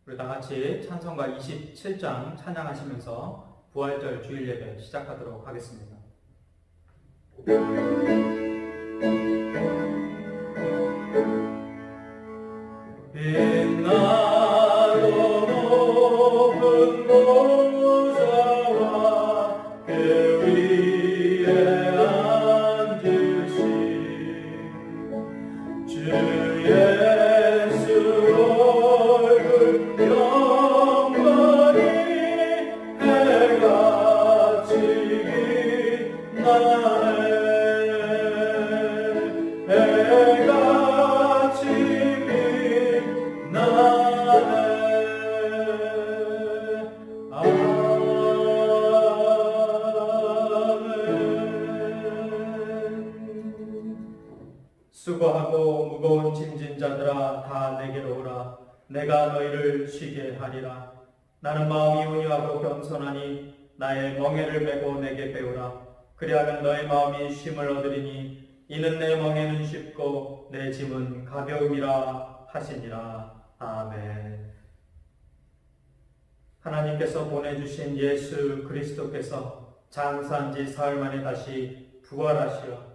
우리 다 같이 찬송가 27장 찬양하시면서 부활절 주일 예배 시작하도록 하겠습니다. 빛나고 높은 보좌와 그 위에 앉으신 주 예수 얼굴 영광이 해같이 빛나네. 해같이 빛나네. 수고하고 무거운 짐진 자들아 다 내게로 오라. 내가 너희를 쉬게 하리라. 나는 마음이 온유하고 겸손하니 나의 멍에를 메고 내게 배우라. 그리하면 너의 마음이 쉼을 얻으리니 이는 내 멍에는 쉽고 내 짐은 가벼움이라 하시니라. 아멘. 하나님께서 보내주신 예수 그리스도께서 장사한 지 사흘 만에 다시 부활하시어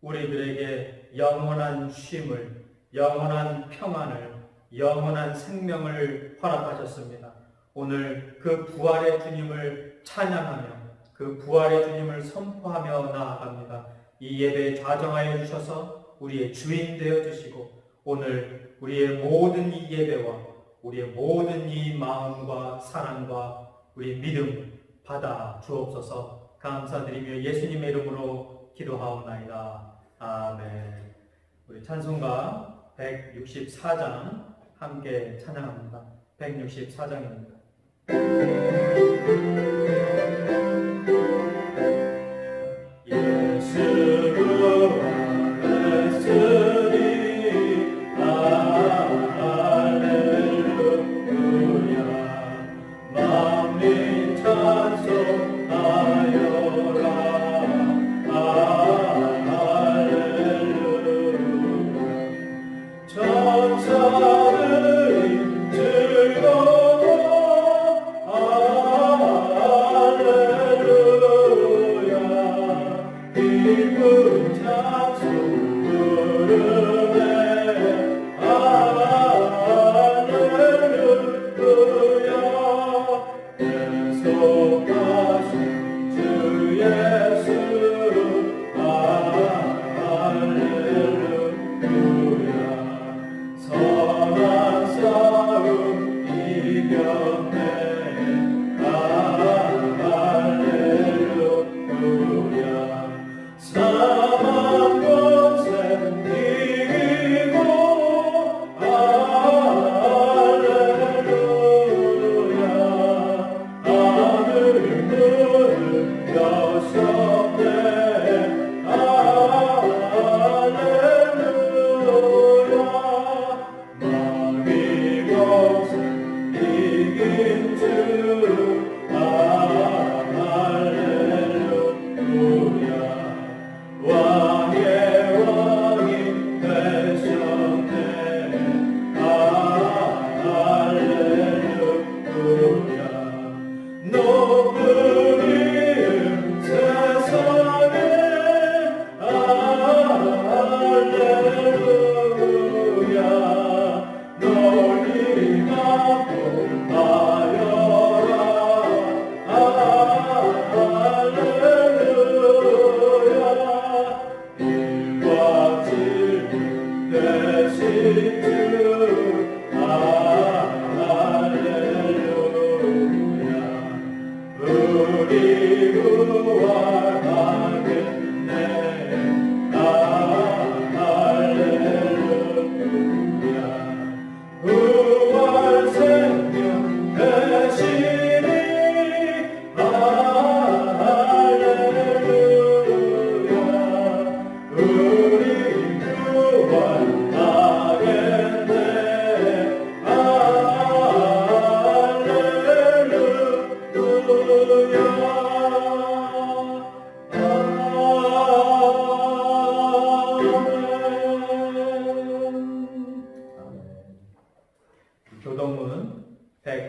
우리들에게 영원한 쉼을, 영원한 평안을, 영원한 생명을 허락하셨습니다. 오늘 그 부활의 주님을 찬양하며 그 부활의 주님을 선포하며 나아갑니다. 이 예배에 좌정하여 주셔서 우리의 주인 되어 주시고 오늘 우리의 모든 이 예배와 우리의 모든 이 마음과 사랑과 우리의 믿음 받아 주옵소서. 감사드리며 예수님의 이름으로 기도하옵나이다. 아멘. 우리 찬송가 164장 함께 찬양합니다. 164장입니다. 예수 부활했으니 할렐루야. 만민 찬송하여라. 할렐루야. 천사들이 즐거워.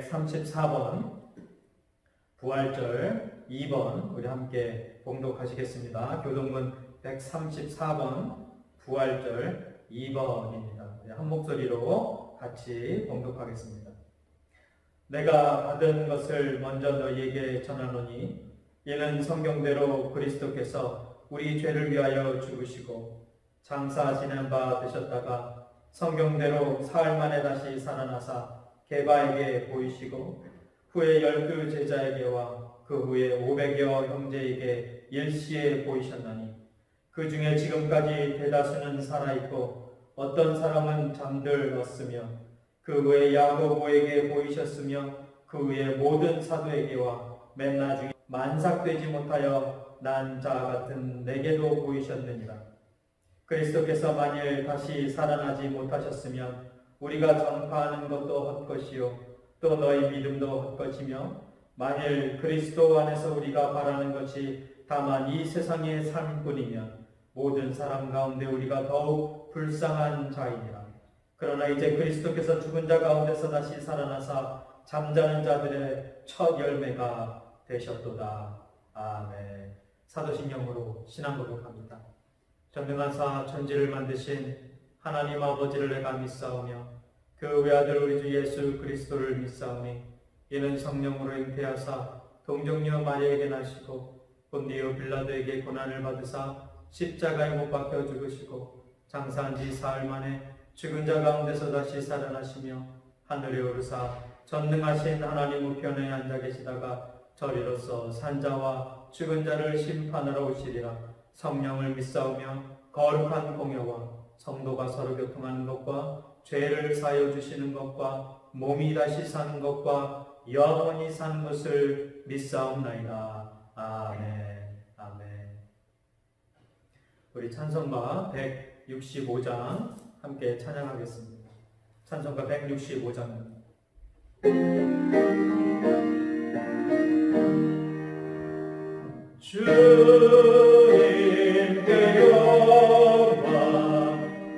134번 부활절 2번 우리 함께 봉독하시겠습니다. 교동문 134번 부활절 2번입니다. 한 목소리로 같이 봉독하겠습니다. 내가 받은 것을 먼저 너희에게 전하노니 이는 성경대로 그리스도께서 우리 죄를 위하여 죽으시고 장사하시는 바 되셨다가 성경대로 사흘 만에 다시 살아나사 게바에게 보이시고 후에 12 제자에게와 그 후에 500여 형제에게 일시에 보이셨나니 그 중에 지금까지 대다수는 살아있고 어떤 사람은 잠들었으며 그 후에 야고보에게 보이셨으며 그 후에 모든 사도에게와 맨 나중에 만삭되지 못하여 난 자 같은 내게도 보이셨느니라. 그리스도께서 만일 다시 살아나지 못하셨으면 우리가 전파하는 것도 헛것이요 또 너희 믿음도 헛것이며 만일 그리스도 안에서 우리가 바라는 것이 다만 이 세상의 삶뿐이면 모든 사람 가운데 우리가 더욱 불쌍한 자이니라. 그러나 이제 그리스도께서 죽은 자 가운데서 다시 살아나사 잠자는 자들의 첫 열매가 되셨도다. 아멘. 사도신경으로 신앙 고백합니다. 전능하사 천지를 만드신 하나님 아버지를 내가 믿사오며 그 외아들 우리 주 예수 그리스도를 믿사오니 이는 성령으로 잉태하사 동정녀 마리아에게 나시고 본디오 빌라도에게 고난을 받으사 십자가에 못 박혀 죽으시고 장사한 지 사흘 만에 죽은 자 가운데서 다시 살아나시며 하늘에 오르사 전능하신 하나님 우편에 앉아 계시다가 저리로서 산자와 죽은 자를 심판하러 오시리라. 성령을 믿사오며 거룩한 공회와 성도가 서로 교통하는 것과 죄를 사하여 주시는 것과 몸이 다시 사는 것과 영원히 사는 것을 믿사옵나이다. 아멘. 아멘. 우리 찬송가 165장 함께 찬양하겠습니다. 찬송가 165장입니다. 주님께 영광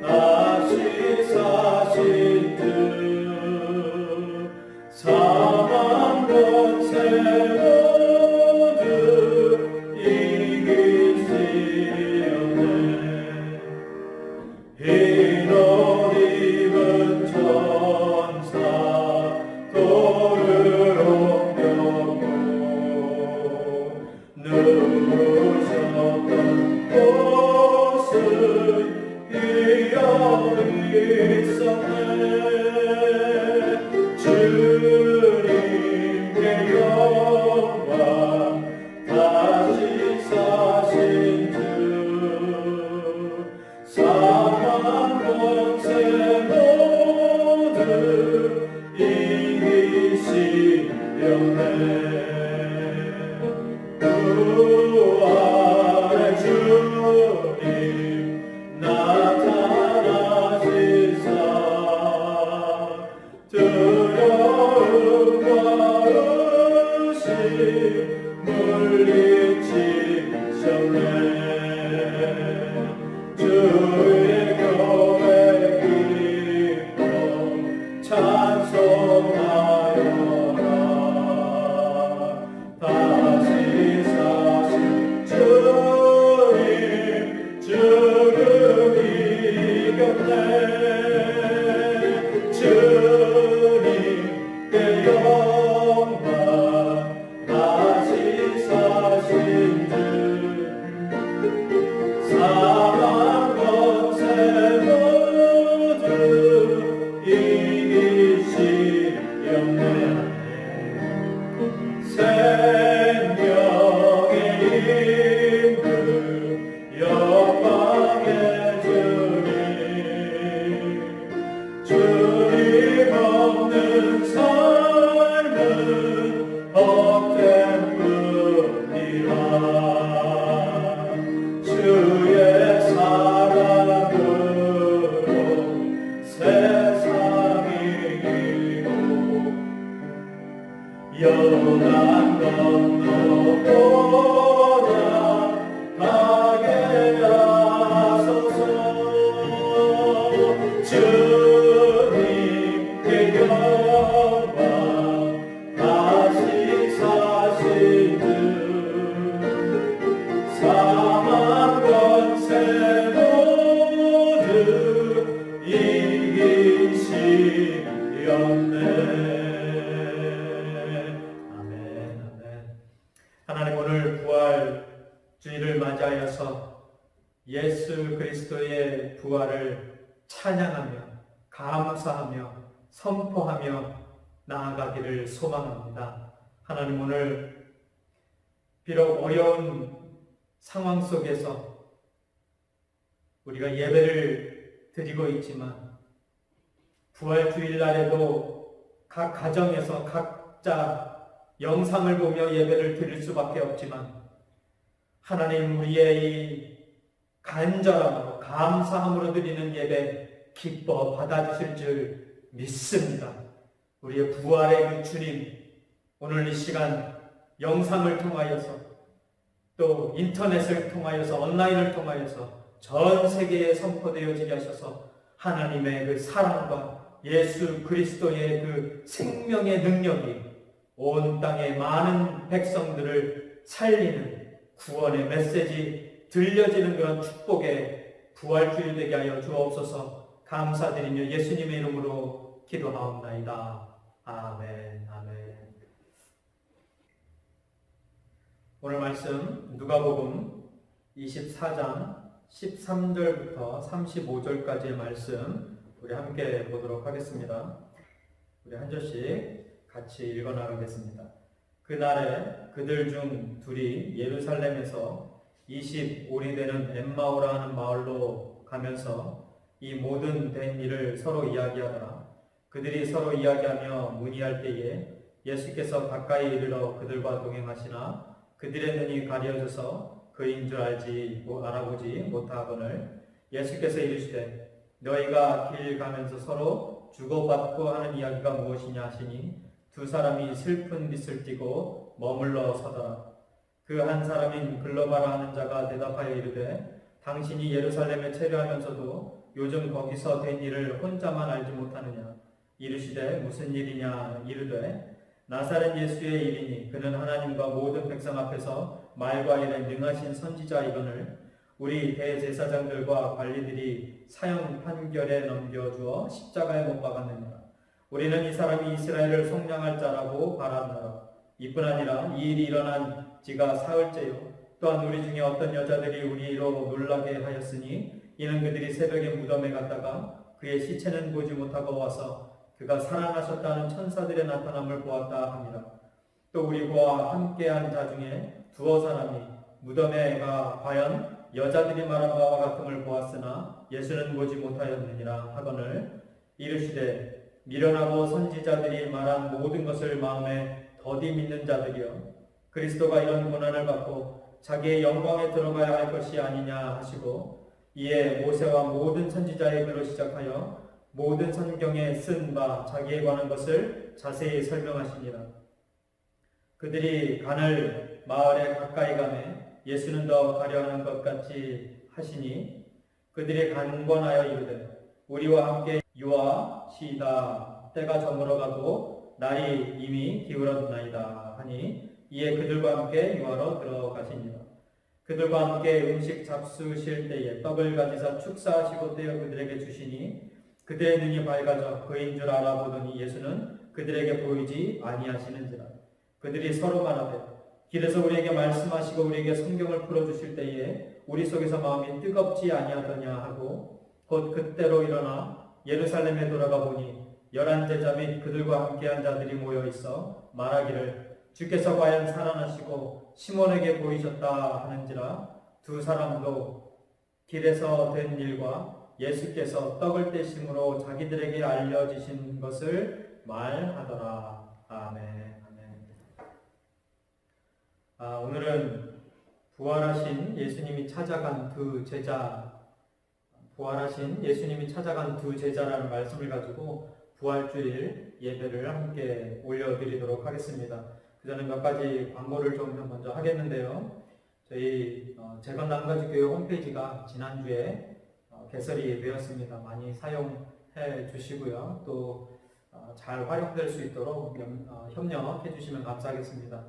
다시 사신 주 사망 권세 모두 이기시려네 흰 옷 입은 천사 돌을 옮겼고 누우셨던 곳은 비어 있었네 주님께 영광 다시 사신 주 사망 권세 모두 이기시려네 부활의 주님 나타나시사 두려움과 의심 물리치셨네 주의 그리스도의 부활을 찬양하며 감사하며 선포하며 나아가기를 소망합니다. 하나님, 오늘 비록 어려운 상황 속에서 우리가 예배를 드리고 있지만 부활 주일날에도 각 가정에서 각자 영상을 보며 예배를 드릴 수밖에 없지만 하나님, 우리의 이 간절함으로 감사함으로 드리는 예배 기뻐 받아주실 줄 믿습니다. 우리의 부활의 그 주님, 오늘 이 시간 영상을 통하여서 또 인터넷을 통하여서 온라인을 통하여서 전 세계에 선포되어지게 하셔서 하나님의 그 사랑과 예수 그리스도의 그 생명의 능력이 온 땅의 많은 백성들을 살리는 구원의 메시지 들려지는 그런 축복의 부활주일 되게 하여 주옵소서. 감사드리며 예수님의 이름으로 기도하옵나이다. 아멘. 아멘. 오늘 말씀 누가복음 24장 13절부터 35절까지의 말씀 우리 함께 보도록 하겠습니다. 우리 한 절씩 같이 읽어 나가겠습니다. 그날에 그들 중 둘이 예루살렘에서 20올이 되는 엠마오라 하는 마을로 가면서 이 모든 된 일을 서로 이야기하더라. 그들이 서로 이야기하며 문의할 때에 예수께서 가까이 이르러 그들과 동행하시나 그들의 눈이 가려져서 그인 줄 알아보지 못하거늘 예수께서 이르시되 너희가 길 가면서 서로 주고받고 하는 이야기가 무엇이냐 하시니 두 사람이 슬픈 빛을 띠고 머물러 서더라. 그 한 사람인 글로바라 하는 자가 대답하여 이르되 당신이 예루살렘에 체류하면서도 요즘 거기서 된 일을 혼자만 알지 못하느냐. 이르시되 무슨 일이냐. 이르되 나사렛 예수의 일이니 그는 하나님과 모든 백성 앞에서 말과 일에 능하신 선지자이거늘 우리 대제사장들과 관리들이 사형 판결에 넘겨주어 십자가에 못 박았느니라. 우리는 이 사람이 이스라엘을 속량할 자라고 바라노라. 이뿐 아니라 이 일이 일어난 지가 사흘째요. 또한 우리 중에 어떤 여자들이 우리로 놀라게 하였으니 이는 그들이 새벽에 무덤에 갔다가 그의 시체는 보지 못하고 와서 그가 살아나셨다는 천사들의 나타남을 보았다 합니다. 또 우리와 함께한 자 중에 두어 사람이 무덤에 가 과연 여자들이 말한 바와 같음을 보았으나 예수는 보지 못하였느니라 하거늘 이르시되 미련하고 선지자들이 말한 모든 것을 마음에 더디 믿는 자들이여 그리스도가 이런 고난을 받고 자기의 영광에 들어가야 할 것이 아니냐 하시고 이에 모세와 모든 선지자의 글로 시작하여 모든 성경에 쓴 바 자기에 관한 것을 자세히 설명하시니라. 그들이 간을 마을에 가까이 가매 예수는 더 가려하는 것 같이 하시니 그들이 간권하여 이르되 우리와 함께 유하시다. 때가 저물어가고 날이 이미 기울었나이다 하니 이에 그들과 함께 유하로 들어가시니라. 그들과 함께 음식 잡수실 때에 떡을 가지사 축사하시고 떼어 그들에게 주시니 그들의 눈이 밝아져 그인 줄 알아보더니 예수는 그들에게 보이지 아니하시는지라. 그들이 서로 말하되 길에서 우리에게 말씀하시고 우리에게 성경을 풀어주실 때에 우리 속에서 마음이 뜨겁지 아니하더냐 하고 곧 그때로 일어나 예루살렘에 돌아가 보니 11제자 및 그들과 함께한 자들이 모여 있어 말하기를 주께서 과연 살아나시고 시몬에게 보이셨다 하는지라. 두 사람도 길에서 된 일과 예수께서 떡을 떼심으로 자기들에게 알려지신 것을 말하더라. 아멘. 아멘. 오늘은 부활하신 예수님이 찾아간 두 제자라는 말씀을 가지고 부활주일 예배를 함께 올려드리도록 하겠습니다. 그 전에 몇 가지 광고를 좀 먼저 하겠는데요. 저희 재건남가주교회 홈페이지가 지난주에 개설이 되었습니다. 많이 사용해 주시고요. 또 잘 활용될 수 있도록 협력해 주시면 감사하겠습니다.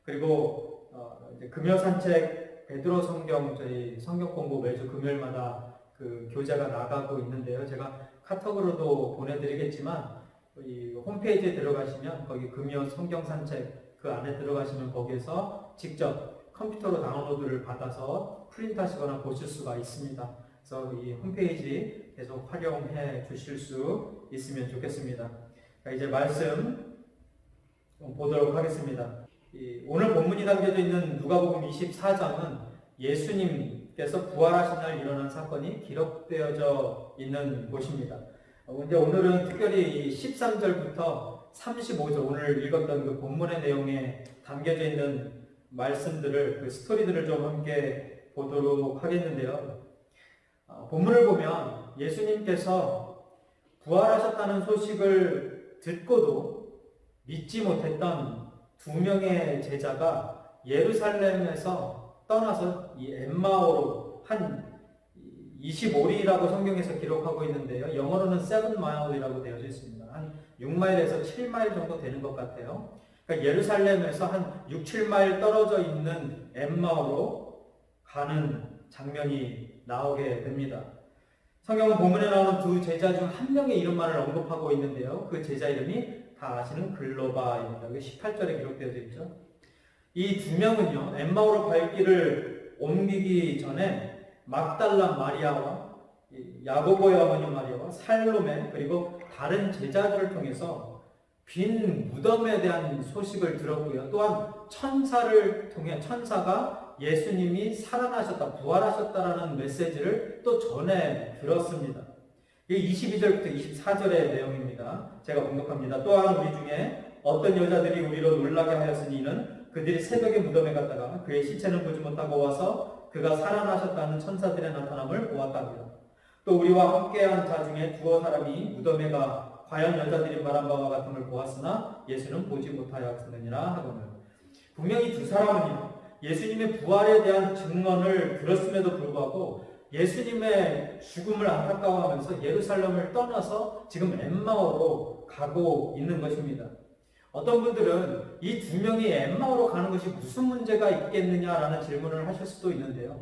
그리고 이제 금요산책 베드로 성경 저희 성경 공부 매주 금요일마다 그 교재가 나가고 있는데요. 제가 카톡으로도 보내드리겠지만 이 홈페이지에 들어가시면 거기 금요 성경산책 그 안에 들어가시면 거기에서 직접 컴퓨터로 다운로드를 받아서 프린트하시거나 보실 수가 있습니다. 그래서 이 홈페이지 계속 활용해 주실 수 있으면 좋겠습니다. 이제 말씀 보도록 하겠습니다. 오늘 본문이 담겨져 있는 누가복음 24장은 예수님께서 부활하신 날 일어난 사건이 기록되어져 있는 곳입니다. 근데 오늘은 특별히 13절부터 35절 오늘 읽었던 그 본문의 내용에 담겨져 있는 말씀들을 그 스토리들을 좀 함께 보도록 하겠는데요. 본문을 보면 예수님께서 부활하셨다는 소식을 듣고도 믿지 못했던 두 명의 제자가 예루살렘에서 떠나서 이 엠마오로 한 25리라고 성경에서 기록하고 있는데요. 영어로는 7마일이라고 되어져 있습니다. 한 6마일에서 7마일 정도 되는 것 같아요. 그러니까 예루살렘에서 한 6, 7마일 떨어져 있는 엠마오로 가는 장면이 나오게 됩니다. 성경은 본문에 나오는 두 제자 중 한 명의 이름만을 언급하고 있는데요. 그 제자 이름이 다 아시는 글로바입니다. 18절에 기록되어져 있죠. 이 두 명은요, 엠마오로 갈 길을 옮기기 전에 막달라 마리아와 야고보의 어머니 마리아와 살로메 그리고 다른 제자들을 통해서 빈 무덤에 대한 소식을 들었고요. 또한 천사를 통해 천사가 예수님이 살아나셨다, 부활하셨다라는 메시지를 또 전해 들었습니다. 이게 22절부터 24절의 내용입니다. 제가 공독합니다. 또한 우리 중에 어떤 여자들이 우리로 놀라게 하였으니 이는 그들이 새벽에 무덤에 갔다가 그의 시체는 보지 못하고 와서 그가 살아나셨다는 천사들의 나타남을 보았답니다. 또 우리와 함께한 자 중에 두어 사람이 무덤에 가 과연 여자들이 말한 바와 같음을 보았으나 예수는 보지 못하였느니라 하거늘. 분명히 두 사람은요, 예수님의 부활에 대한 증언을 들었음에도 불구하고 예수님의 죽음을 안타까워하면서 예루살렘을 떠나서 지금 엠마오로 가고 있는 것입니다. 어떤 분들은 이 두 명이 엠마오로 가는 것이 무슨 문제가 있겠느냐라는 질문을 하실 수도 있는데요.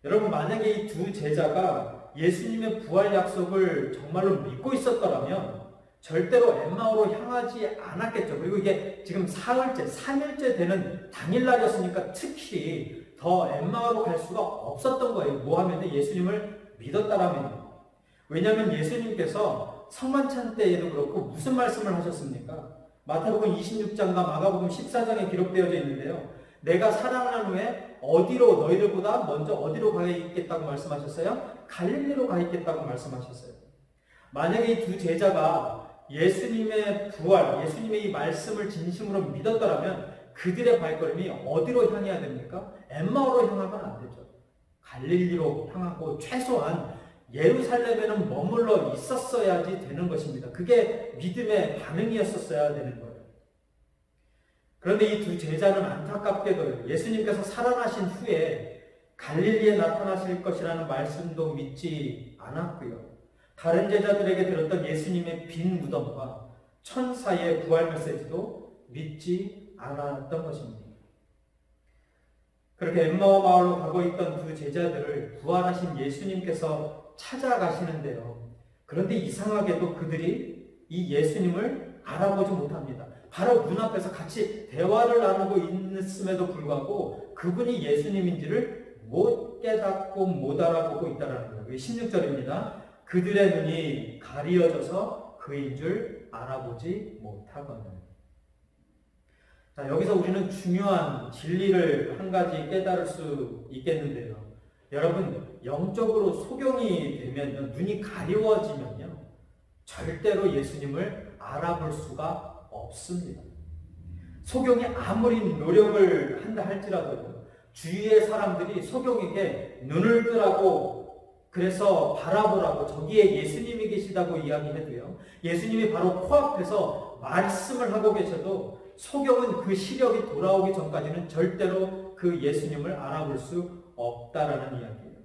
여러분, 만약에 이 두 제자가 예수님의 부활 약속을 정말로 믿고 있었더라면 절대로 엠마오로 향하지 않았겠죠. 그리고 이게 지금 사흘째, 3일째 되는 당일날이었으니까 특히 더 엠마오로 갈 수가 없었던 거예요. 뭐 하면 예수님을 믿었다라면요. 왜냐하면 예수님께서 성만찬 때에도 그렇고 무슨 말씀을 하셨습니까? 마태복음 26장과 마가복음 14장에 기록되어져 있는데요. 내가 살아난 후에 어디로 너희들보다 먼저 어디로 가 있겠다고 말씀하셨어요? 갈릴리로 가 있겠다고 말씀하셨어요. 만약에 이 두 제자가 예수님의 부활, 예수님의 이 말씀을 진심으로 믿었더라면 그들의 발걸음이 어디로 향해야 됩니까? 엠마오로 향하면 안 되죠. 갈릴리로 향하고 최소한 예루살렘에는 머물러 있었어야지 되는 것입니다. 그게 믿음의 반응이었어야 되는 거예요. 그런데 이 두 제자는 안타깝게도 예수님께서 살아나신 후에 갈릴리에 나타나실 것이라는 말씀도 믿지 않았고요. 다른 제자들에게 들었던 예수님의 빈 무덤과 천사의 부활 메시지도 믿지 않았던 것입니다. 그렇게 엠마오 마을로 가고 있던 두 제자들을 부활하신 예수님께서 찾아가시는데요. 그런데 이상하게도 그들이 이 예수님을 알아보지 못합니다. 바로 눈앞에서 같이 대화를 나누고 있음에도 불구하고 그분이 예수님인지를 못 깨닫고 못 알아보고 있다는 거예요. 16절입니다. 그들의 눈이 가리어져서 그인 줄 알아보지 못하거든. 자, 여기서 우리는 중요한 진리를 한 가지 깨달을 수 있겠는데요. 여러분, 영적으로 소경이 되면요, 눈이 가리워지면요, 절대로 예수님을 알아볼 수가 없습니다. 소경이 아무리 노력을 한다 할지라도 주위의 사람들이 소경에게 눈을 뜨라고 그래서 바라보라고 저기에 예수님이 계시다고 이야기해도요, 예수님이 바로 코앞에서 말씀을 하고 계셔도 소경은 그 시력이 돌아오기 전까지는 절대로 그 예수님을 알아볼 수 없다라는 이야기예요.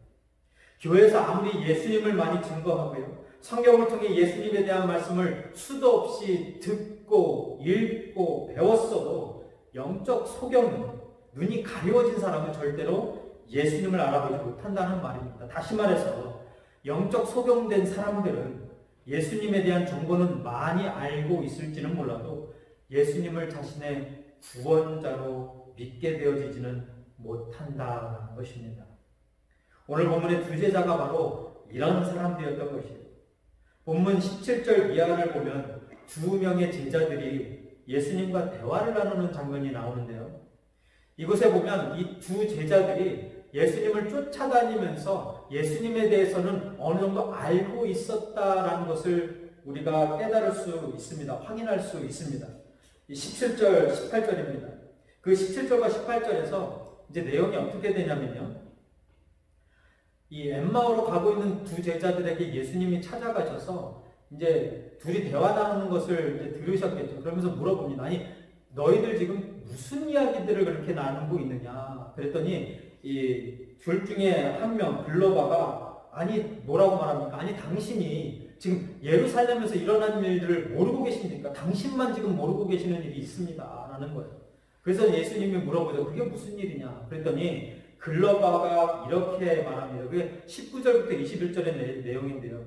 교회에서 아무리 예수님을 많이 증거하고요, 성경을 통해 예수님에 대한 말씀을 수도 없이 듣고 읽고 배웠어도 영적 소경은, 눈이 가리워진 사람은 절대로 예수님을 알아보지 못한다는 말입니다. 다시 말해서 영적 소경된 사람들은 예수님에 대한 정보는 많이 알고 있을지는 몰라도 예수님을 자신의 구원자로 믿게 되어지지는 못한다는 것입니다. 오늘 본문의 두 제자가 바로 이런 사람들이었던 것이에요. 본문 17절 이하를 보면 두 명의 제자들이 예수님과 대화를 나누는 장면이 나오는데요. 이곳에 보면 이 두 제자들이 예수님을 쫓아다니면서 예수님에 대해서는 어느 정도 알고 있었다라는 것을 우리가 깨달을 수 있습니다. 확인할 수 있습니다. 17절, 18절입니다. 그 17절과 18절에서 이제 내용이 어떻게 되냐면요. 이 엠마오로 가고 있는 두 제자들에게 예수님이 찾아가셔서 이제 둘이 대화 나누는 것을 이제 들으셨겠죠. 그러면서 물어봅니다. 아니, 너희들 지금 무슨 이야기들을 그렇게 나누고 있느냐? 그랬더니 이 둘 중에 한 명, 글로바가 아니, 뭐라고 말합니까? 아니, 당신이 지금 예루살렘에서 일어난 일들을 모르고 계십니까? 당신만 지금 모르고 계시는 일이 있습니다. 라는 거예요. 그래서 예수님이 물어보죠. 그게 무슨 일이냐? 그랬더니 글로바가 이렇게 말합니다. 그게 19절부터 21절의 내용인데요.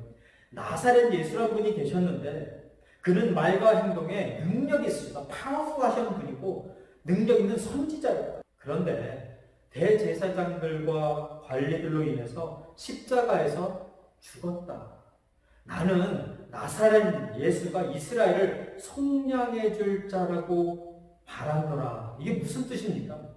나사렛 예수라는 분이 계셨는데 그는 말과 행동에 능력이 있습니다. 파워풀하신 분이고 능력 있는 선지자예요. 그런데 대제사장들과 관리들로 인해서 십자가에서 죽었다. 나는 나사렛 예수가 이스라엘을 속량해 줄 자라고 바라노라. 이게 무슨 뜻입니까?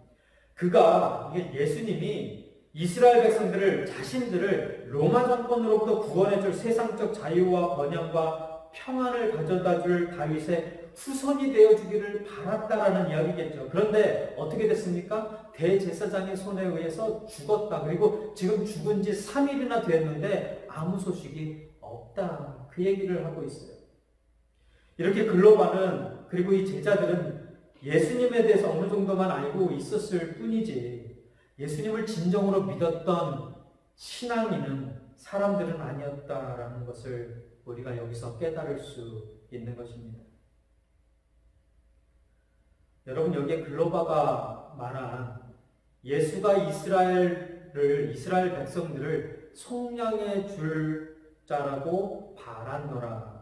이게 예수님이 이스라엘 백성들을 자신들을 로마 정권으로부터 구원해 줄 세상적 자유와 번영과 평안을 가져다 줄 다윗의 후손이 되어 주기를 바랐다라는 이야기겠죠. 그런데 어떻게 됐습니까? 대제사장의 손에 의해서 죽었다. 그리고 지금 죽은 지 3일이나 됐는데 아무 소식이 없다. 그 얘기를 하고 있어요. 이렇게 글로바는 그리고 이 제자들은 예수님에 대해서 어느 정도만 알고 있었을 뿐이지 예수님을 진정으로 믿었던 신앙인은 사람들은 아니었다라는 것을 우리가 여기서 깨달을 수 있는 것입니다. 여러분, 여기에 글로바가 말한 예수가 이스라엘 백성들을 속량해 줄 자라고 바란노라.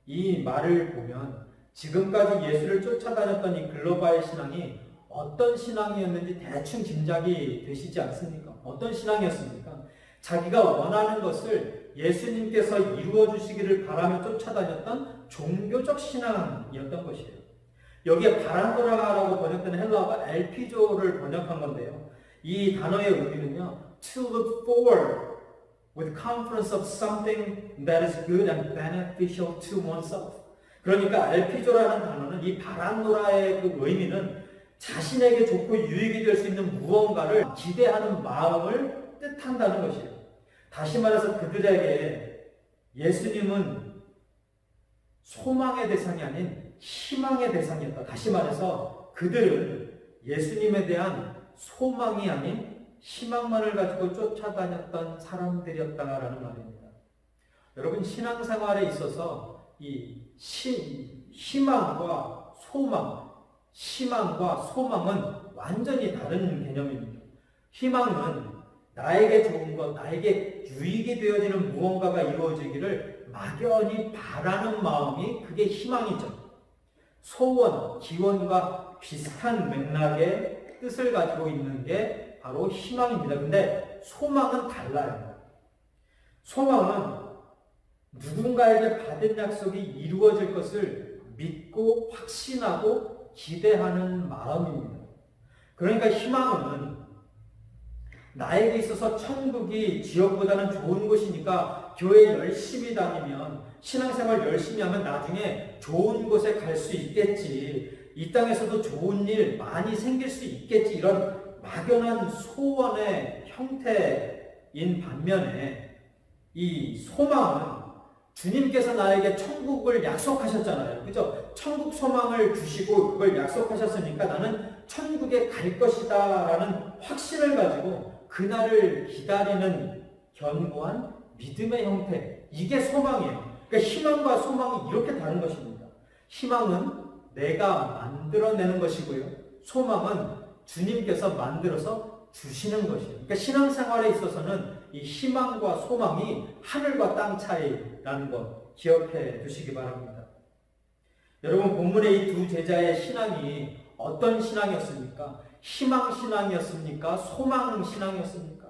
이 말을 보면 지금까지 예수를 쫓아다녔던 이 글로바의 신앙이 어떤 신앙이었는지 대충 짐작이 되시지 않습니까? 어떤 신앙이었습니까? 자기가 원하는 것을 예수님께서 이루어 주시기를 바라며 쫓아다녔던 종교적 신앙이었던 것이에요. 여기에 바란노라라고 번역된 헬라어가 엘피조를 번역한 건데요. 이 단어의 의미는요, to look forward with confidence of something that is good and beneficial to oneself. 그러니까 엘피조라는 단어는 이 바란노라의 그 의미는 자신에게 좋고 유익이 될 수 있는 무언가를 기대하는 마음을 뜻한다는 것이에요. 다시 말해서 그들에게 예수님은 소망의 대상이 아닌 희망의 대상이었다. 다시 말해서 그들은 예수님에 대한 소망이 아닌 희망만을 가지고 쫓아다녔던 사람들이었다라는 말입니다. 여러분, 신앙생활에 있어서 이 희망과 소망은 완전히 다른 개념입니다. 희망은 나에게 좋은 것, 나에게 유익이 되어지는 무언가가 이루어지기를 막연히 바라는 마음이 그게 희망이죠. 소원, 기원과 비슷한 맥락의 뜻을 가지고 있는 게 바로 희망입니다. 근데 소망은 달라요. 소망은 누군가에게 받은 약속이 이루어질 것을 믿고 확신하고 기대하는 마음입니다. 그러니까 희망은 나에게 있어서 천국이 지옥보다는 좋은 곳이니까 교회 열심히 다니면, 신앙생활 열심히 하면 나중에 좋은 곳에 갈 수 있겠지, 이 땅에서도 좋은 일 많이 생길 수 있겠지, 이런 막연한 소원의 형태인 반면에 이 소망은 주님께서 나에게 천국을 약속하셨잖아요. 그죠? 천국 소망을 주시고 그걸 약속하셨으니까 나는 천국에 갈 것이다 라는 확신을 가지고 그날을 기다리는 견고한 믿음의 형태, 이게 소망이에요. 그러니까 희망과 소망이 이렇게 다른 것입니다. 희망은 내가 만들어내는 것이고요, 소망은 주님께서 만들어서 주시는 것이에요. 그러니까 신앙생활에 있어서는 이 희망과 소망이 하늘과 땅 차이라는 것 기억해 두시기 바랍니다. 여러분, 본문의 이 두 제자의 신앙이 어떤 신앙이었습니까? 희망 신앙이었습니까? 소망 신앙이었습니까?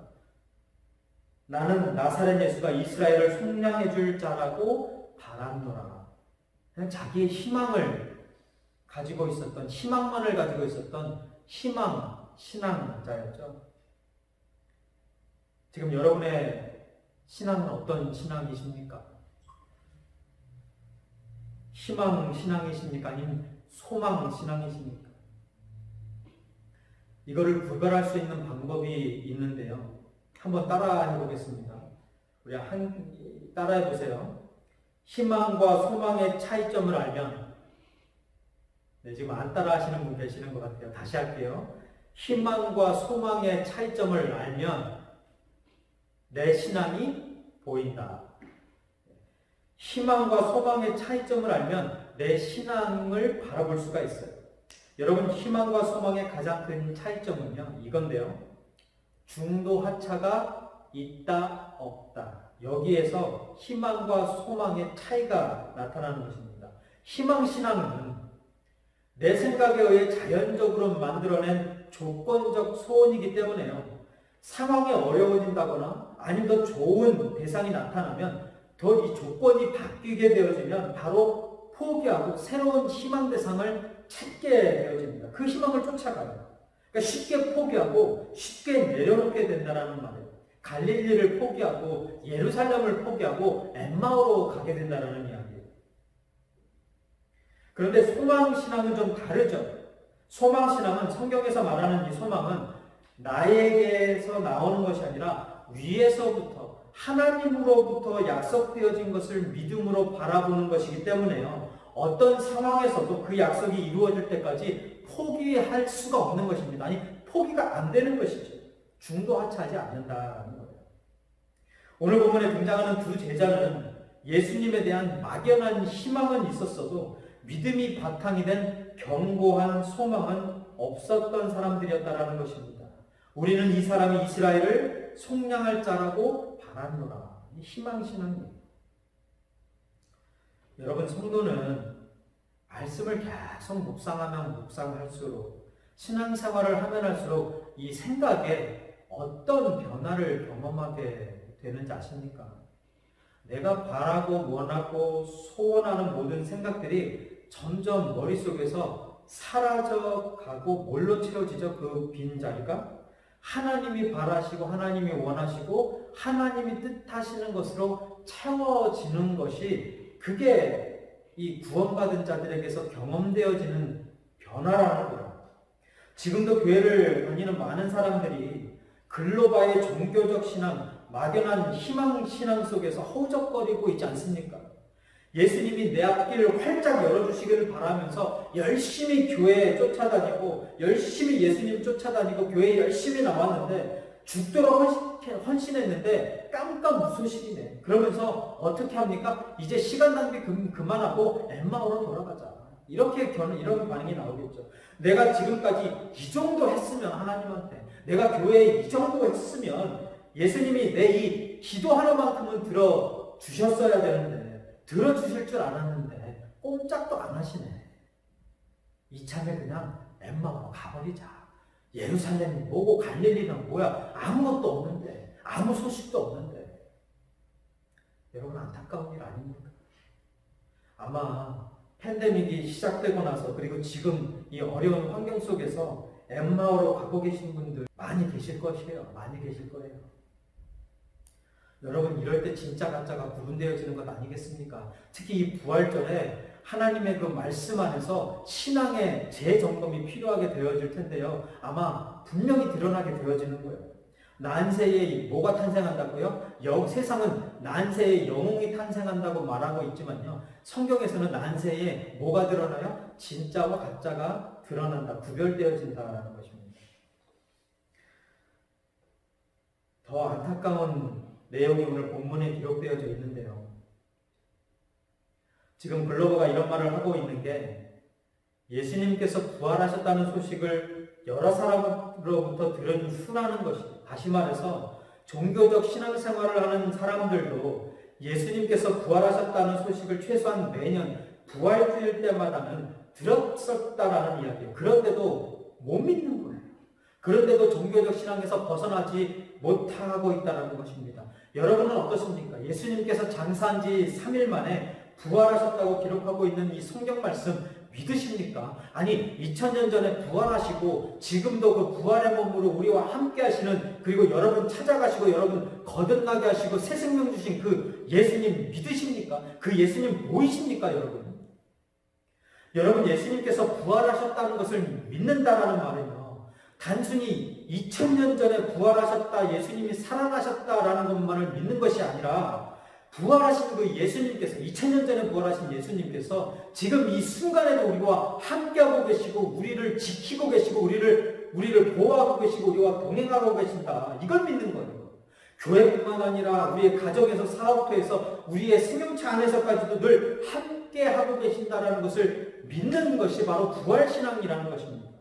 나는 나사렛 예수가 이스라엘을 속량해 줄 자라고 바랐노라. 그냥 자기의 희망을 가지고 있었던, 희망만을 가지고 있었던 신앙자였죠. 지금 여러분의 신앙은 어떤 신앙이십니까? 희망 신앙이십니까? 아니면 소망 신앙이십니까? 이거를 구별할 수 있는 방법이 있는데요. 한번 따라해 보겠습니다. 우리 따라해 보세요. 희망과 소망의 차이점을 알면, 네, 지금 안 따라 하시는 분 계시는 것 같아요. 다시 할게요. 희망과 소망의 차이점을 알면 내 신앙이 보인다. 희망과 소망의 차이점을 알면 내 신앙을 바라볼 수가 있어요. 여러분, 희망과 소망의 가장 큰 차이점은요, 이건데요. 중도 하차가 있다, 없다. 여기에서 희망과 소망의 차이가 나타나는 것입니다. 희망신앙은 내 생각에 의해 자연적으로 만들어낸 조건적 소원이기 때문에요. 상황이 어려워진다거나 아니면 더 좋은 대상이 나타나면 더 이 조건이 바뀌게 되어지면 바로 포기하고 새로운 희망 대상을 찾게 되어집니다. 그 희망을 쫓아가요. 그러니까 쉽게 포기하고 쉽게 내려놓게 된다는 말이에요. 갈릴리를 포기하고 예루살렘을 포기하고 엠마오로 가게 된다는 이야기예요. 그런데 소망신앙은 좀 다르죠. 소망신앙은, 성경에서 말하는 이 소망은 나에게서 나오는 것이 아니라 위에서부터, 하나님으로부터 약속되어진 것을 믿음으로 바라보는 것이기 때문에요. 어떤 상황에서도 그 약속이 이루어질 때까지 포기할 수가 없는 것입니다. 아니, 포기가 안 되는 것이죠. 중도 하차하지 않는다는 거예요. 오늘 본문에 등장하는 두 제자는 예수님에 대한 막연한 희망은 있었어도 믿음이 바탕이 된 견고한 소망은 없었던 사람들이었다라는 것입니다. 우리는 이 사람이 이스라엘을 속량할 자라고 바랐노라. 희망신앙이에요. 여러분, 성도는 말씀을 계속 묵상하면 묵상할수록, 신앙생활을 하면 할수록 이 생각에 어떤 변화를 경험하게 되는지 아십니까? 내가 바라고 원하고 소원하는 모든 생각들이 점점 머릿속에서 사라져가고 뭘로 채워지죠? 그 빈자리가 하나님이 바라시고 하나님이 원하시고 하나님이 뜻하시는 것으로 채워지는 것이, 그게 이 구원받은 자들에게서 경험되어지는 변화라는 거예요. 지금도 교회를 다니는 많은 사람들이 글로바의 종교적 신앙, 막연한 희망 신앙 속에서 허우적거리고 있지 않습니까? 예수님이 내 앞길을 활짝 열어주시기를 바라면서 열심히 교회에 쫓아다니고 열심히 예수님 쫓아다니고 교회에 열심히 나왔는데 죽도록 헌신했는데 깜깜무소식이네. 그러면서 어떻게 합니까? 이제 시간 낭비 그만하고 엠마오로 돌아가자. 이런 반응이 나오겠죠. 내가 지금까지 이 정도 했으면 하나님한테, 내가 교회에 이 정도 했으면 예수님이 내 이 기도 하나만큼은 들어주셨어야 되는데, 들어주실 줄 알았는데 꼼짝도 안 하시네. 이참에 그냥 엠마오로 가버리자. 예루살렘이 뭐고 갈릴리는 뭐야. 아무것도 없는데, 아무 소식도 없는데. 여러분, 안타까운 일 아닙니까? 아마 팬데믹이 시작되고 나서, 그리고 지금 이 어려운 환경 속에서 엠마오로 가고 계신 분들 많이 계실 것이에요. 많이 계실 거예요. 여러분, 이럴 때 진짜 가짜가 구분되어지는 것 아니겠습니까? 특히 이 부활절에 하나님의 그 말씀 안에서 신앙의 재점검이 필요하게 되어질 텐데요. 아마 분명히 드러나게 되어지는 거예요. 난세에 뭐가 탄생한다고요? 세상은 난세에 영웅이 탄생한다고 말하고 있지만요. 성경에서는 난세에 뭐가 드러나요? 진짜와 가짜가 드러난다, 구별되어진다라는 것입니다. 더 안타까운 내용이 오늘 본문에 기록되어져 있는데요. 지금 글로버가 이런 말을 하고 있는 게, 예수님께서 부활하셨다는 소식을 여러 사람으로부터 들은 후라는 것이, 다시 말해서 종교적 신앙생활을 하는 사람들도 예수님께서 부활하셨다는 소식을 최소한 매년 부활주일 때마다는 들었었다라는 이야기예요. 그런데도 못 믿는 거예요. 그런데도 종교적 신앙에서 벗어나지 못하고 있다는 것입니다. 여러분은 어떻습니까? 예수님께서 장사한 지 3일 만에 부활하셨다고 기록하고 있는 이 성경 말씀 믿으십니까? 아니 2000년 전에 부활하시고 지금도 그 부활의 몸으로 우리와 함께 하시는, 그리고 여러분 찾아가시고 여러분 거듭나게 하시고 새 생명 주신 그 예수님 믿으십니까? 그 예수님 보이십니까 여러분? 여러분 예수님께서 부활하셨다는 것을 믿는다라는 말은요, 단순히 2000년 전에 부활하셨다, 예수님이 살아나셨다라는 것만을 믿는 것이 아니라 부활하신 그 예수님께서, 2000년 전에 부활하신 예수님께서 지금 이 순간에도 우리와 함께하고 계시고 우리를 지키고 계시고 우리를 보호하고 계시고 우리와 동행하고 계신다, 이걸 믿는 거예요. 교회뿐만 아니라 우리의 가정에서, 사업터에서, 우리의 승용차 안에서까지도 늘 함께하고 계신다라는 것을 믿는 것이 바로 부활신앙이라는 것입니다.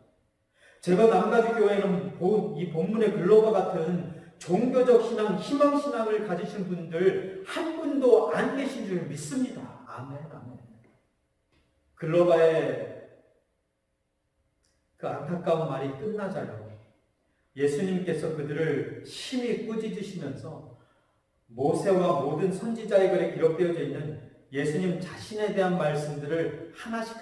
제가 남가주교회는 이 본문의 글로바 같은 종교적 신앙, 희망신앙을 가지신 분들 한 분도 안 계신 줄 믿습니다. 아멘, 아멘. 글로바의 그 안타까운 말이 끝나자요, 예수님께서 그들을 심히 꾸짖으시면서 모세와 모든 선지자의 글에 기록되어져 있는 예수님 자신에 대한 말씀들을 하나씩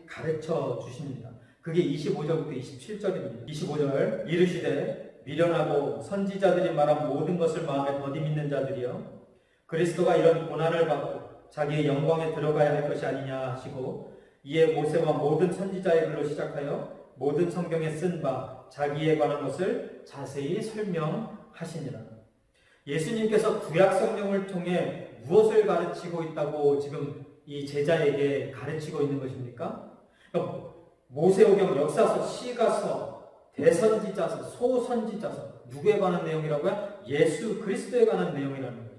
가르쳐 주십니다. 그게 25절부터 27절입니다. 25절, 이르시되 미련하고 선지자들이 말한 모든 것을 마음에 더디 믿는 자들이여, 그리스도가 이런 고난을 받고 자기의 영광에 들어가야 할 것이 아니냐 하시고, 이에 모세와 모든 선지자의 글로 시작하여 모든 성경에 쓴 바 자기에 관한 것을 자세히 설명하시니라. 예수님께서 구약 성경을 통해 무엇을 가르치고 있다고 지금 이 제자에게 가르치고 있는 것입니까? 모세오경, 역사서, 시가서, 대선지자서, 소선지자서, 누구에 관한 내용이라고요? 예수 그리스도에 관한 내용이라는 거예요.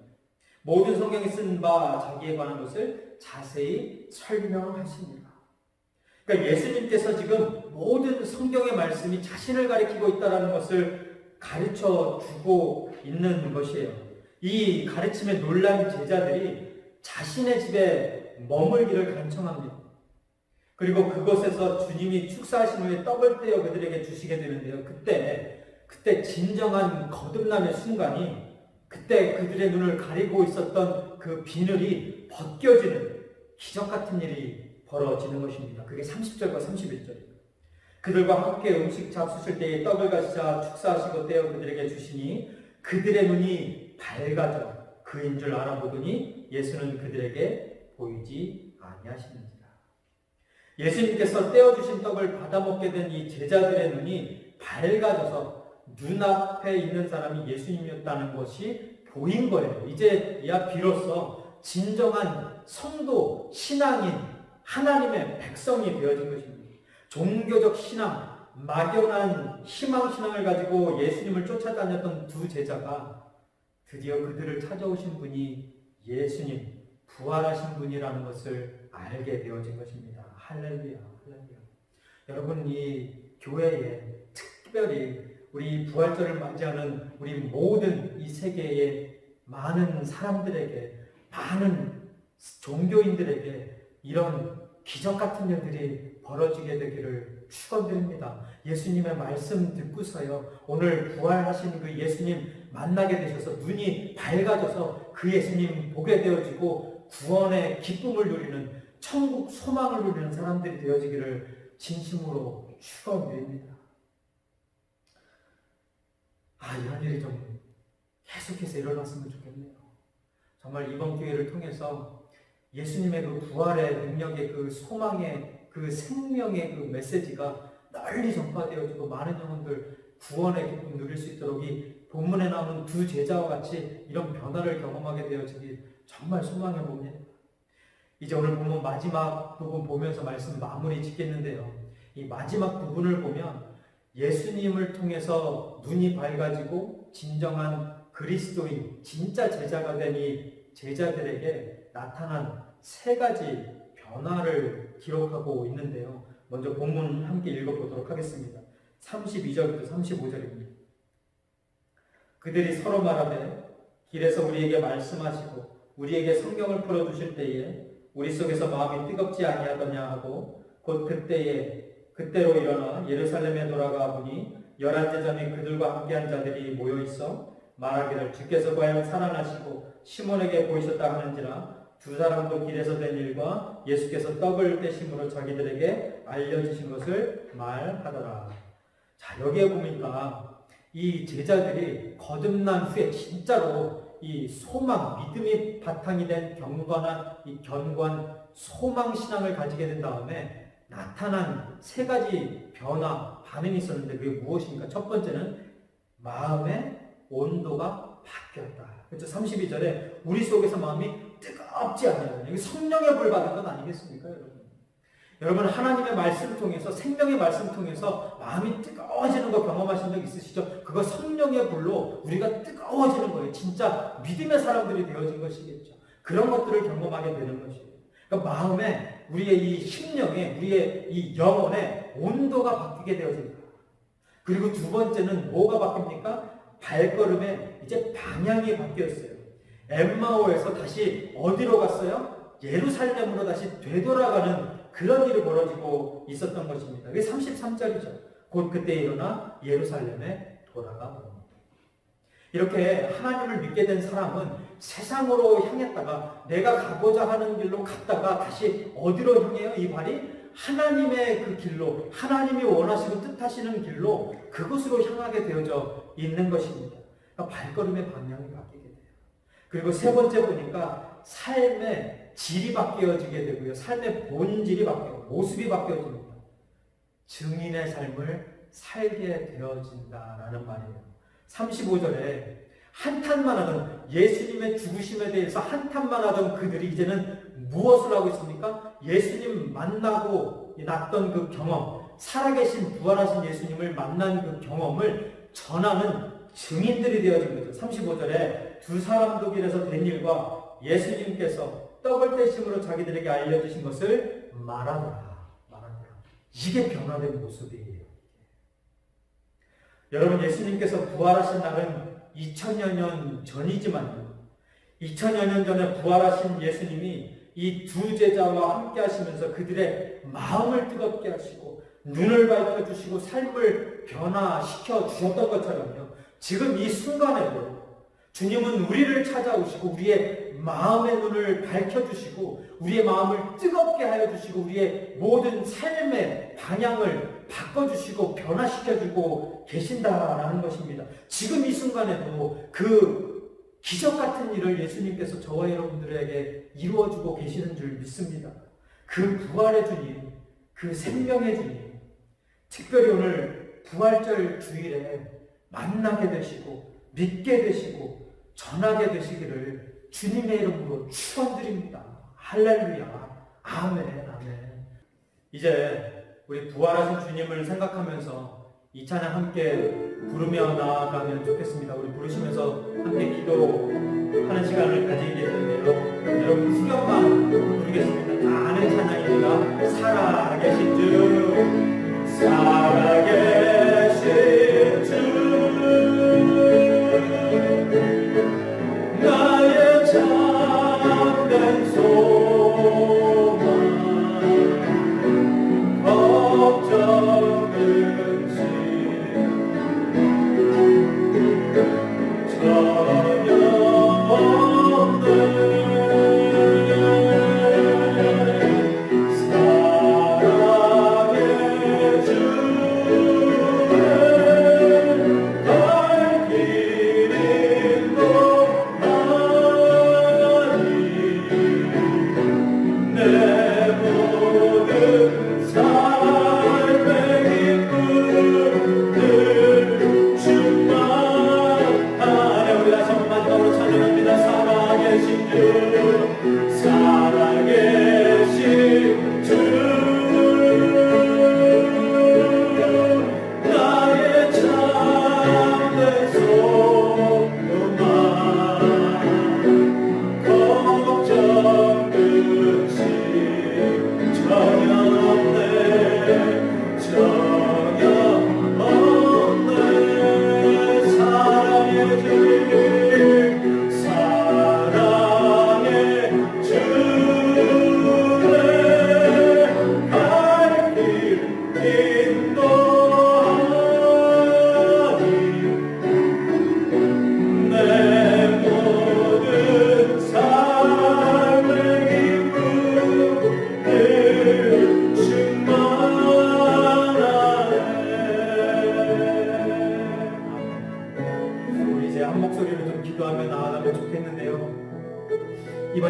모든 성경에 쓴 바 자기에 관한 것을 자세히 설명하십니다. 그러니까 예수님께서 지금 모든 성경의 말씀이 자신을 가리키고 있다는 것을 가르쳐 주고 있는 것이에요. 이 가르침에 놀란 제자들이 자신의 집에 머물기를 간청합니다. 그리고 그곳에서 주님이 축사하신 후에 떡을 떼어 그들에게 주시게 되는데요. 그때 진정한 거듭남의 순간이, 그때 그들의 눈을 가리고 있었던 그 비늘이 벗겨지는 기적 같은 일이 벌어지는 것입니다. 그게 30절과 31절입니다. 그들과 함께 음식 잡수실 때에 떡을 가시자 축사하시고 떼어 그들에게 주시니 그들의 눈이 밝아져 그인 줄 알아보더니 예수는 그들에게 보이지 아니하시는지라. 예수님께서 떼어주신 떡을 받아먹게 된 이 제자들의 눈이 밝아져서 눈앞에 있는 사람이 예수님이었다는 것이 보인 거예요. 이제야 비로소 진정한 성도, 신앙인, 하나님의 백성이 되어진 것입니다. 종교적 신앙, 막연한 희망신앙을 가지고 예수님을 쫓아다녔던 두 제자가 드디어 그들을 찾아오신 분이 예수님, 부활하신 분이라는 것을 알게 되어진 것입니다. 할렐루야, 할렐루야. 여러분, 이 교회에 특별히 우리 부활절을 맞이하는 우리 모든 이 세계의 많은 사람들에게, 많은 종교인들에게 이런 기적 같은 일들이 벌어지게 되기를 축원드립니다. 예수님의 말씀 듣고서요, 오늘 부활하신 그 예수님 만나게 되셔서 눈이 밝아져서 그 예수님 보게 되어지고 구원의 기쁨을 누리는, 천국 소망을 누리는 사람들이 되어지기를 진심으로 축원드립니다. 이런 일이 좀 계속해서 일어났으면 좋겠네요. 정말 이번 기회를 통해서 예수님의 그 부활의 능력의 그 소망의 그 생명의 그 메시지가 널리 전파되어지고 많은 영혼들 구원의 기쁨 누릴 수 있도록 이 본문에 나오는 두 제자와 같이 이런 변화를 경험하게 되어지기 정말 소망해 봅니다. 이제 오늘 본문 마지막 부분 보면서 말씀 마무리 짓겠는데요. 이 마지막 부분을 보면 예수님을 통해서 눈이 밝아지고 진정한 그리스도인, 진짜 제자가 된 이 제자들에게 나타난 세 가지 변화를 기록하고 있는데요. 먼저 본문 함께 읽어보도록 하겠습니다. 32절부터 35절입니다. 그들이 서로 말하되 길에서 우리에게 말씀하시고 우리에게 성경을 풀어주실 때에 우리 속에서 마음이 뜨겁지 아니하더냐 하고 곧 그때로 일어나 예루살렘에 돌아가 보니 열한 제자 및 그들과 함께한 자들이 모여 있어 말하기를 주께서 과연 살아나시고 시몬에게 보이셨다 하는지라 두 사람도 길에서 된 일과 예수께서 떡을 떼심으로 자기들에게 알려주신 것을 말하더라. 자, 여기에 보니까 이 제자들이 거듭난 후에 진짜로 이 소망, 믿음이 바탕이 된 이 견고한 소망 신앙을 가지게 된 다음에 나타난 세 가지 변화, 반응이 있었는데 그게 무엇입니까? 첫 번째는 마음의 온도가 바뀌었다. 그렇죠? 32절에 우리 속에서 마음이 뜨겁지 않아요. 이게 성령의 불 받은 건 아니겠습니까, 여러분? 여러분, 하나님의 말씀을 통해서, 생명의 말씀을 통해서 마음이 뜨거워지는 거 경험하신 적 있으시죠? 그거 성령의 불로 우리가 뜨거워지는 거예요. 진짜 믿음의 사람들이 되어진 것이겠죠. 그런 것들을 경험하게 되는 것이에요. 그러니까 마음에, 우리의 이 심령에, 우리의 이 영혼에 온도가 바뀌게 되어집니다. 그리고 두 번째는 뭐가 바뀝니까? 발걸음에 이제 방향이 바뀌었어요. 엠마오에서 다시 어디로 갔어요? 예루살렘으로 다시 되돌아가는 그런 일이 벌어지고 있었던 것입니다. 그게 33절이죠. 곧 그때 일어나 예루살렘에 돌아가 봅니다. 이렇게 하나님을 믿게 된 사람은 세상으로 향했다가 내가 가고자 하는 길로 갔다가 다시 어디로 향해요? 이 발이 하나님의 그 길로, 하나님이 원하시고 뜻하시는 길로 그곳으로 향하게 되어져 있는 것입니다. 그러니까 발걸음의 방향이 바뀌게 돼요. 그리고 세 번째 보니까 삶의 질이 바뀌어지게 되고요. 삶의 본질이 바뀌고 모습이 바뀌어집니다. 증인의 삶을 살게 되어진다라는 말이에요. 35절에 한탄만 하던 예수님의 죽으심에 대해서 한탄만 하던 그들이 이제는 무엇을 하고 있습니까? 예수님 만나고 났던 그 경험, 살아계신 부활하신 예수님을 만난 그 경험을 전하는 증인들이 되어진 거죠. 35절에 두 사람도 길에서 된 일과 예수님께서 떡을 떼심으로 자기들에게 알려주신 것을 말하더라. 이게 변화된 모습이에요. 여러분, 예수님께서 부활하신 날은 2000여 년 전이지만 2000여 년 전에 부활하신 예수님이 이 두 제자와 함께 하시면서 그들의 마음을 뜨겁게 하시고 눈을 밝혀주시고 삶을 변화시켜 주셨던 것처럼요. 지금 이 순간에도 주님은 우리를 찾아오시고 우리의 마음의 눈을 밝혀주시고 우리의 마음을 뜨겁게 하여 주시고 우리의 모든 삶의 방향을 바꿔주시고 변화시켜주고 계신다라는 것입니다. 지금 이 순간에도 그 기적 같은 일을 예수님께서 저와 여러분들에게 이루어주고 계시는 줄 믿습니다. 그 부활의 주님, 그 생명의 주님, 특별히 오늘 부활절 주일에 만나게 되시고 믿게 되시고 전하게 되시기를 주님의 이름으로 축원드립니다. 할렐루야. 아멘. 이제 우리 부활하신 주님을 생각하면서 이 찬양 함께 부르며 나아가면 좋겠습니다. 우리 부르시면서 함께 기도하는 시간을 가지게 되는데요. 여러분 후렴만 부르겠습니다. 다 아는 찬양입니다. 살아계신 주, 살아계신 주, 나의 참된 소망, 걱정은 사랑의 주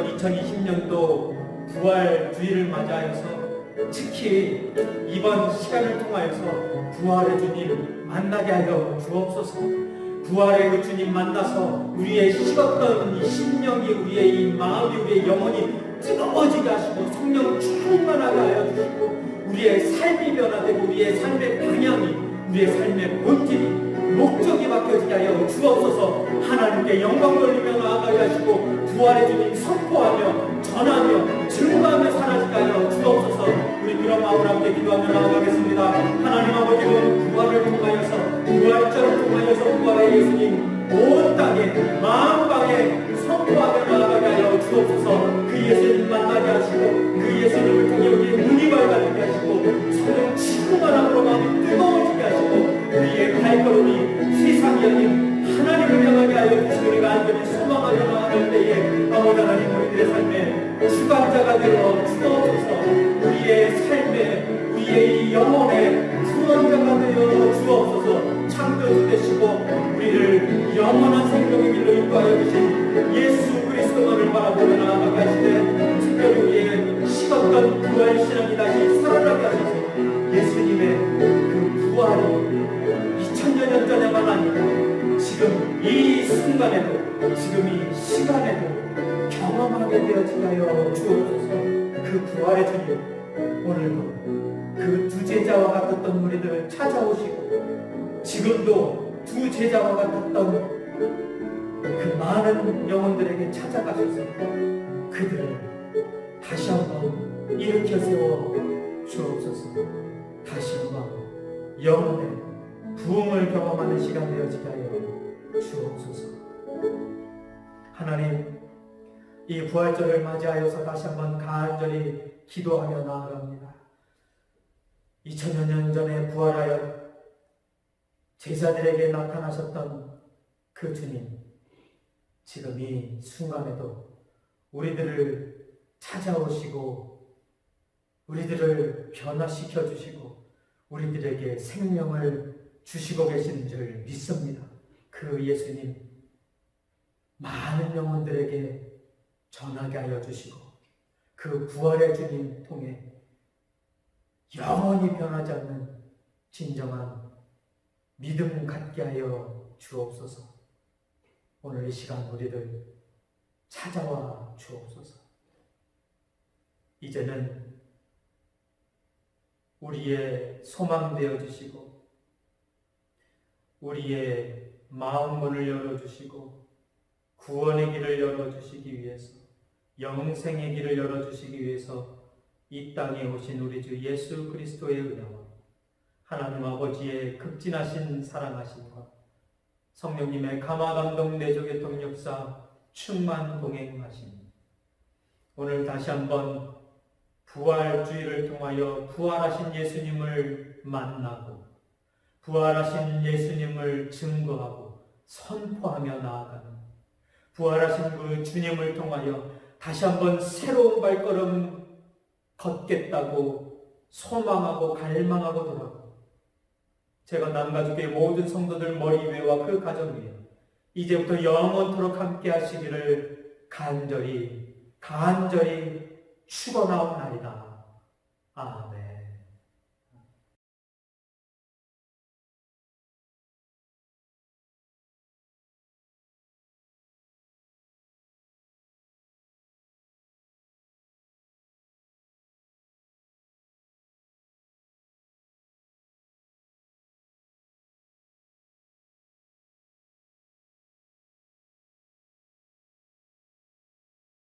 이번 2020년도 부활 주일을 맞이하여서 특히 이번 시간을 통하여서 부활의 주님 만나게 하여 주옵소서. 부활의 그 주님 만나서 우리의 식었던 이 심령이, 우리의 이 마음이, 우리의 영혼이 뜨거워지게 하시고 성령 충만하게 하여 주시고 우리의 삶이 변화되고 우리의 삶의 방향이, 우리의 삶의 본질이, 목적이 바뀌어지게 하여 주옵소서. 하나님께 영광 돌리며 나아가게 하시고 부활의 주님 선포하며 전하며 증거하며 살아지게 하여 주옵소서. 우리 그런 마음을 함께 기도하며 나아가겠습니다. 하나님 아버지는 부활을 통하여서, 부활절을 통하여서 부활의 예수님 온 땅에 만방에 선포하며 나아가게 하여 주옵소서. 그 예수님 만나게 하시고 그 예수님을 통해 우리의 눈이 밝아지게 하시고 성령 충만함으로 마음이 뜨거워지게 하시고 우리의 발걸음이 세상이 아닌 하나님을 향하게 하여 주시고 우리가 안전히 소망하며 나아갈 때에 아버지 하나님 우리들의 삶에 주관자가 되어 주옵소서. 우리의 삶에, 우리의 이 영혼의 구원자가 되어 주옵소서. 창조주 되시고 우리를 영원한 생명의 길로 인도하여 주신 예수 그리스도만을 바라보며 나아가게 하시되 특별히 우리의 식었던 부활신앙이 다시 살아나게 하셔서 예수님의 그 부활이 2000여 년 전에만 아니고 지금 이 순간에도, 지금 이 시간에도 경험하게 되어지게 하여 주옵소서. 그 부활의 주님 오늘도 그 두 제자와 같았던 우리들을 찾아오시고 지금도 두 제자와 같았던 그 많은 영혼들에게 찾아가셔서 그들을 다시 한번 일으켜 세워 주옵소서. 다시 한번 영혼의 부흥을 경험하는 시간 되어지게 하여 주옵소서. 하나님, 이 부활절을 맞이하여서 다시 한번 간절히 기도하며 나아갑니다. 2000여 년 전에 부활하여 제자들에게 나타나셨던 그 주님, 지금 이 순간에도 우리들을 찾아오시고 우리들을 변화시켜 주시고 우리들에게 생명을 주시고 계시는 줄 믿습니다. 그 예수님 많은 영혼들에게 전하게 하여 주시고 그 부활의 주님 통해 영원히 변하지 않는 진정한 믿음 갖게 하여 주옵소서. 오늘 이 시간 우리를 찾아와 주옵소서. 이제는 우리의 소망 되어 주시고 우리의 마음 문을 열어주시고 구원의 길을 열어주시기 위해서, 영생의 길을 열어주시기 위해서 이 땅에 오신 우리 주 예수 그리스도의 은혜와 하나님 아버지의 극진하신 사랑하심과 성령님의 감화감동 내조교통 역사 충만 동행하심, 오늘 다시 한번 부활주의를 통하여 부활하신 예수님을 만나고 부활하신 예수님을 증거하고 선포하며 나아가는, 부활하신 그 주님을 통하여 다시 한번 새로운 발걸음 걷겠다고 소망하고 갈망하고 돌아가고, 제가 남가족의 모든 성도들 머리 위와 그 가정 위에 이제부터 영원토록 함께 하시기를 간절히 축원하옵나이다. 아멘.